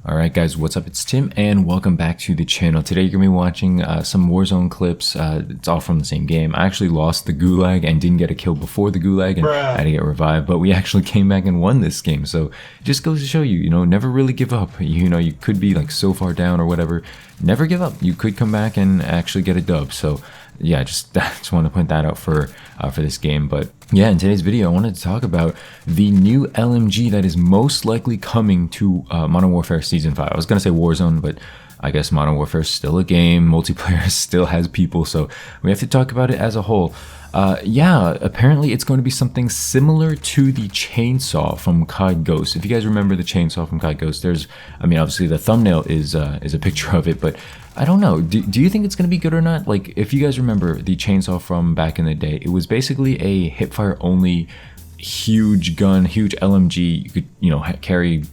Alright guys, what's up? It's Tim and welcome back to the channel. Today you're going to be watching some Warzone clips. It's all from the same game. I actually lost the Gulag and didn't get a kill before the Gulag and I had to get revived, but we actually came back and won this game. So it just goes to show you, never really give up. You could be like so far down or whatever. Never give up. You could come back and actually get a dub. So yeah, just want to point that out for this game. But yeah, in today's video, I wanted to talk about the new LMG that is most likely coming to Modern Warfare Season 5. I was going to say Warzone, but I guess Modern Warfare is still a game. Multiplayer still has people, so we have to talk about it as a whole. Yeah, apparently it's going to be something similar to the Chainsaw from COD Ghosts. If you guys remember the Chainsaw from COD Ghosts, obviously the thumbnail is a picture of it, but I don't know. Do you think it's going to be good or not? Like, if you guys remember the Chainsaw from back in the day, it was basically a hipfire only huge gun, huge LMG. You could, carry,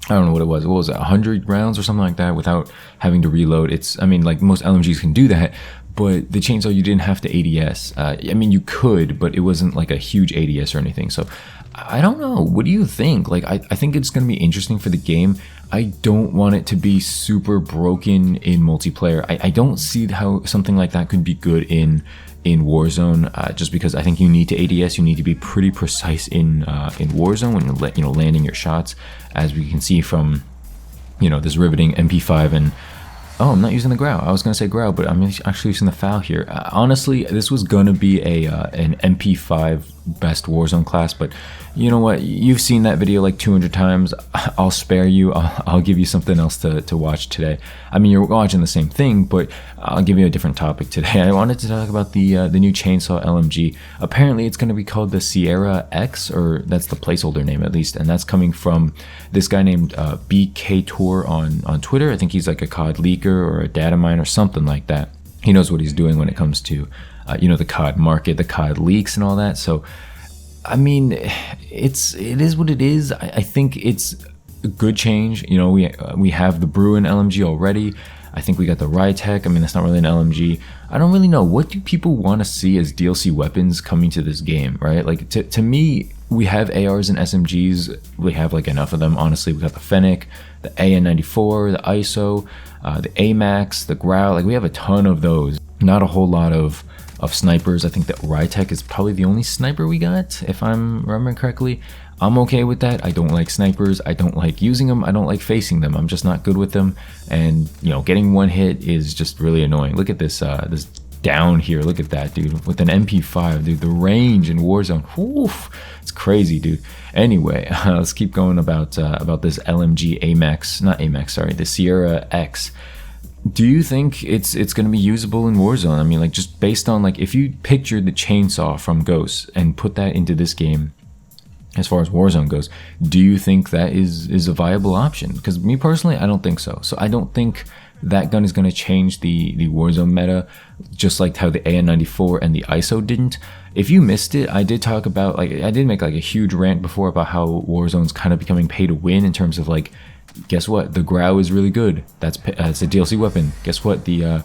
I don't know what it was. What was it, 100 rounds or something like that without having to reload. Like most LMGs can do that, but the Chainsaw, you didn't have to ADS. You could, but it wasn't like a huge ADS or anything. So I don't know. What do you think? Like, I think it's going to be interesting for the game. I don't want it to be super broken in multiplayer. I don't see how something like that could be good in Warzone, just because I think you need to ADS. You need to be pretty precise in Warzone when you're landing your shots, as we can see from this riveting MP5 and. Oh, I'm not using the Growl. I was going to say Growl, but I'm actually using the FAL here. Honestly, this was going to be an MP5 best Warzone class, but you know what? You've seen that video like 200 times. I'll spare you. I'll give you something else to watch today. You're watching the same thing, but I'll give you a different topic today. I wanted to talk about the new Chainsaw LMG. Apparently, it's going to be called the Sierra X, or that's the placeholder name at least, and that's coming from this guy named BK Tour on Twitter. I think he's like a COD leaker or a data miner or something like that. He knows what he's doing when it comes to the COD market, the COD leaks and all that. So it is what it is. I think it's a good change. We have the Bruin LMG already. I think we got the Rytech. That's not really an LMG. I don't really know. What do people want to see as DLC weapons coming to this game, right? Like, to me, we have ARs and SMGs. We have like enough of them. Honestly, we got the Fennec, the AN94, the ISO, the AMAX, the Growl. Like, we have a ton of those. Not a whole lot of snipers. I think that Rytech is probably the only sniper we got, if I'm remembering correctly. I'm okay with that. I don't like snipers. I don't like using them. I don't like facing them. I'm just not good with them. And getting one hit is just really annoying. Look at this this down here. Look at that, dude. With an MP5, dude, the range in Warzone, woof, it's crazy, dude. Anyway, let's keep going about this LMG the Sierra X. Do you think it's going to be usable in Warzone? Just based on, like, if you pictured the Chainsaw from Ghosts and put that into this game, as far as Warzone goes, do you think that is a viable option? Because me personally, I don't think so. So I don't think that gun is going to change the Warzone meta, just like how the AN94 and the ISO didn't. If you missed it, I did talk about, like, I did make like a huge rant before about how Warzone's kind of becoming pay to win in terms of, like, guess what? The Growl is really good. That's a DLC weapon. Guess what? The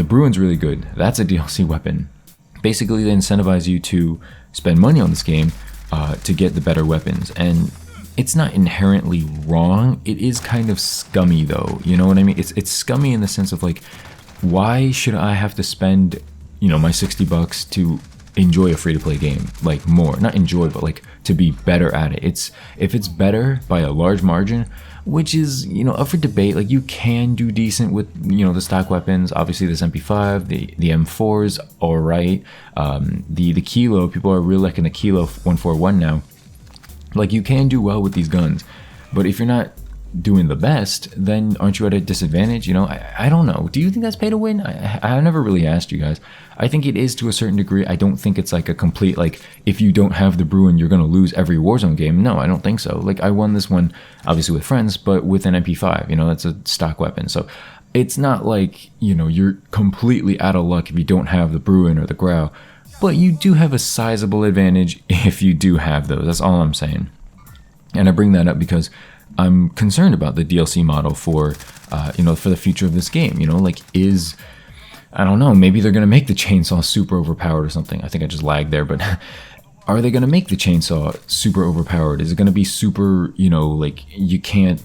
Bruin's really good. That's a DLC weapon. Basically, they incentivize you to spend money on this game to get the better weapons. And it's not inherently wrong. It is kind of scummy, though. You know what I mean? It's scummy in the sense of, like, why should I have to spend, my $60 to enjoy a free-to-play game? Like, more. Not enjoy, but, like, to be better at it. If it's better by a large margin, which is, up for debate. Like, you can do decent with, the stock weapons. Obviously, this MP5, the M4's all right. The Kilo, people are really liking the Kilo 141 now. Like, you can do well with these guns, but if you're not doing the best, then aren't you at a disadvantage? I don't know. Do you think that's pay to win? I never really asked you guys. I think it is to a certain degree. I don't think it's like a complete, like, if you don't have the Bruin, you're going to lose every Warzone game. No, I don't think so. Like, I won this one, obviously with friends, but with an MP5, that's a stock weapon. So it's not like, you're completely out of luck if you don't have the Bruin or the Growl, but you do have a sizable advantage if you do have those. That's all I'm saying. And I bring that up because I'm concerned about the DLC model for the future of this game. I don't know, maybe they're going to make the Chainsaw super overpowered or something. I think I just lagged there, but are they going to make the chainsaw super overpowered? Is it going to be super, you know, like you can't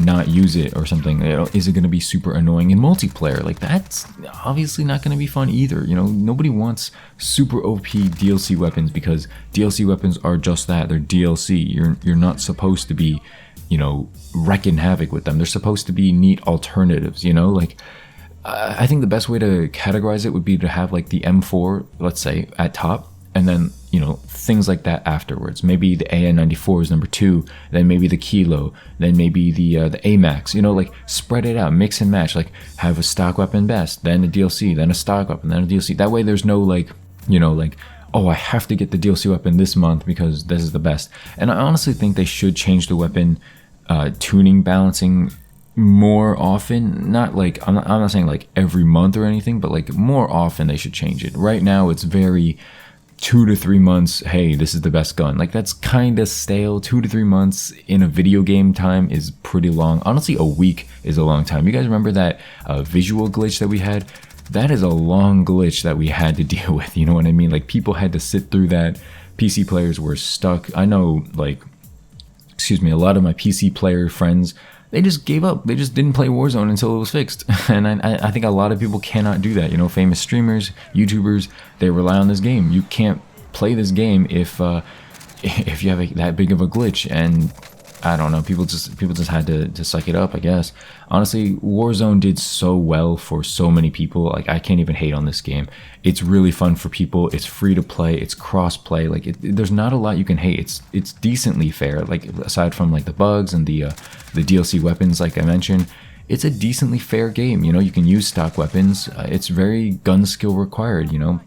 not use it or something? You know, is it going to be super annoying in multiplayer? Like that's obviously not going to be fun either. You know, nobody wants super OP DLC weapons because DLC weapons are just that. They're DLC. You're not supposed to be, you know, wrecking havoc with them. They're supposed to be neat alternatives, you know, like I think the best way to categorize it would be to have like the M4, let's say, at top, and then, you know, things like that afterwards. Maybe the AN94 is number 2, then maybe the Kilo, then maybe the AMAX, you know, like spread it out, mix and match, like have a stock weapon best, then a DLC, then a stock weapon, then a DLC. That way there's no like, you know, like, oh, I have to get the DLC weapon this month because this is the best. And I honestly think they should change the weapon tuning balancing more often. Not like, I'm not saying like every month or anything, but like more often they should change it. Right now it's very 2 to 3 months, hey, this is the best gun. Like that's kind of stale. 2 to 3 months in a video game time is pretty long. Honestly, a week is a long time. You guys remember that visual glitch that we had? That is a long glitch that we had to deal with, you know what I mean? Like people had to sit through that. PC players were stuck. I know, like, excuse me, a lot of my PC player friends, they just gave up. They just didn't play Warzone until it was fixed. And I think a lot of people cannot do that. You know, famous streamers, YouTubers, they rely on this game. You can't play this game if you have that big of a glitch. And I don't know, people just had to suck it up, I guess. Honestly, Warzone did so well for so many people. Like I can't even hate on this game. It's really fun for people. It's free to play. It's cross play. Like there's not a lot you can hate. It's decently fair. Like aside from like the bugs and the DLC weapons, like I mentioned, it's a decently fair game. You know, you can use stock weapons. It's very gun skill required. You know.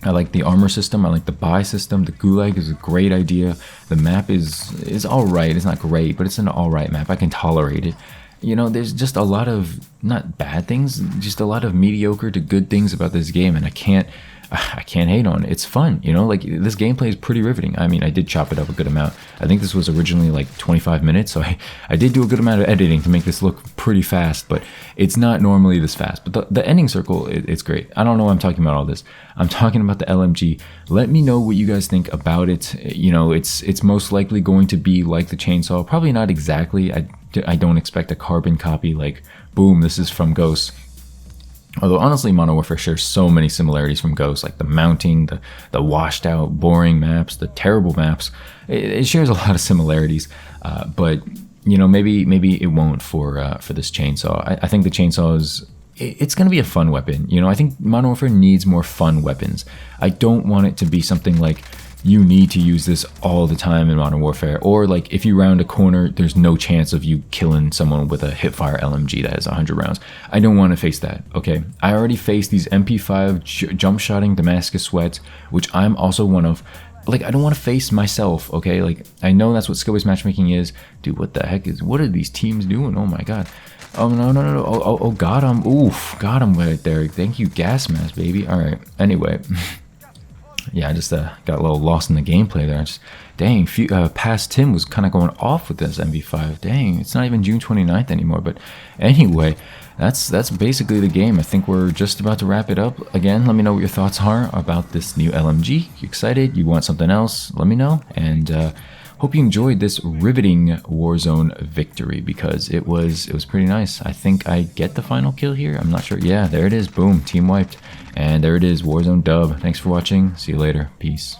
I like the armor system. I like the buy system. The gulag is a great idea. The map is all right. It's not great, but it's an all right map. I can tolerate it. You know, there's just a lot of, not bad things, just a lot of mediocre to good things about this game, and I can't hate on it. It's fun, you know, like this gameplay is pretty riveting. I mean, I did chop it up a good amount. I think this was originally like 25 minutes, so I did do a good amount of editing to make this look pretty fast, but it's not normally this fast. But the ending circle, it's great. I don't know why I'm talking about all this. I'm talking about the LMG. Let me know what you guys think about it. You know, it's most likely going to be like the Chainsaw. Probably not exactly. I don't expect a carbon copy like, boom, this is from Ghosts. Although honestly, Modern Warfare shares so many similarities from Ghosts, like the mounting, the washed out, boring maps, the terrible maps. It shares a lot of similarities, but you know, maybe it won't for this Chainsaw. I think the Chainsaw it's going to be a fun weapon. You know, I think Modern Warfare needs more fun weapons. I don't want it to be something like you need to use this all the time in Modern Warfare, or like if you round a corner, there's no chance of you killing someone with a hipfire LMG that has 100 rounds. I don't want to face that, okay? I already faced these MP5 jump-shotting Damascus sweats, which I'm also one of. Like, I don't want to face myself, okay? Like, I know that's what skill-based matchmaking is. Dude, what the heck what are these teams doing? Oh my god. Oh, no. Oh, got him. Oof, got him right there. Thank you, gas mask, baby. All right, anyway. Yeah, I just got a little lost in the gameplay there. Dang, past Tim was kind of going off with this MV5. Dang, it's not even June 29th anymore. But anyway, that's basically the game. I think we're just about to wrap it up. Again, let me know what your thoughts are about this new LMG. You excited? You want something else? Let me know. And hope you enjoyed this riveting Warzone victory, because it was pretty nice. I think I get the final kill here. I'm not sure. Yeah, there it is. Boom, team wiped. And there it is, Warzone dub. Thanks for watching. See you later. Peace.